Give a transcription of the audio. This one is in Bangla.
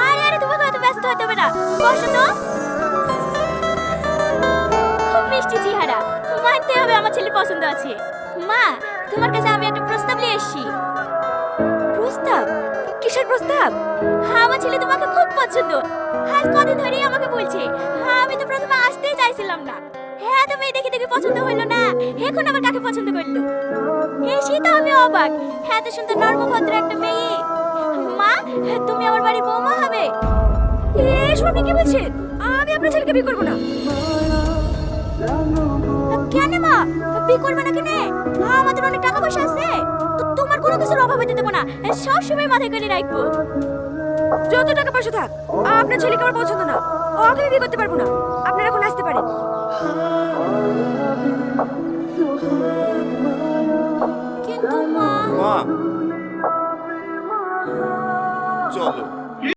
আরে আরে তোমাকে অত ব্যস্ত হতে হবে না, বসো তো। খুব মিষ্টি চেহারা, মানতে হবে আমার ছেলে পছন্দ আছে। মা, তোমার কাছে আমি একটা প্রস্তাব নিয়ে এসেছি। প্রস্তাব? কিসের প্রস্তাব? আমার ছেলে তোমাকে খুব পছন্দ, আজ কদিন ধরেই আমাকে বলছে। আমি তো প্রথমে আসতেই চাইছিলাম না। হ্যাঁ, তুমি দেখে দেখে পছন্দ হলো না, এখন আবার কাকে পছন্দ করলো? এসেই তো আমি অবাক, এত সুন্দর নর্মভদ্র একটা মেয়ে। মা, তুমি আমার বাড়ির বৌমা হবে। এসব আপনি কি বলছেন? আমি আপনার ছেলেকে বিয়ে করবো না। কেন মা, বিয়ে করবে না কেন? আমাদের অনেক টাকা পয়সা আছে, তোমার কোনো কিছুর অভাব হতে দেবো না, সব সময় মাথায় করে রাখবো। যত টাকা পয়সা থাক, আপনার ছেলেকে আমার পছন্দ না, ওকে আমি বিয়ে করতে পারবো না। আপনারা এখন আসতে পারেন। কিন্তু মা, চলো।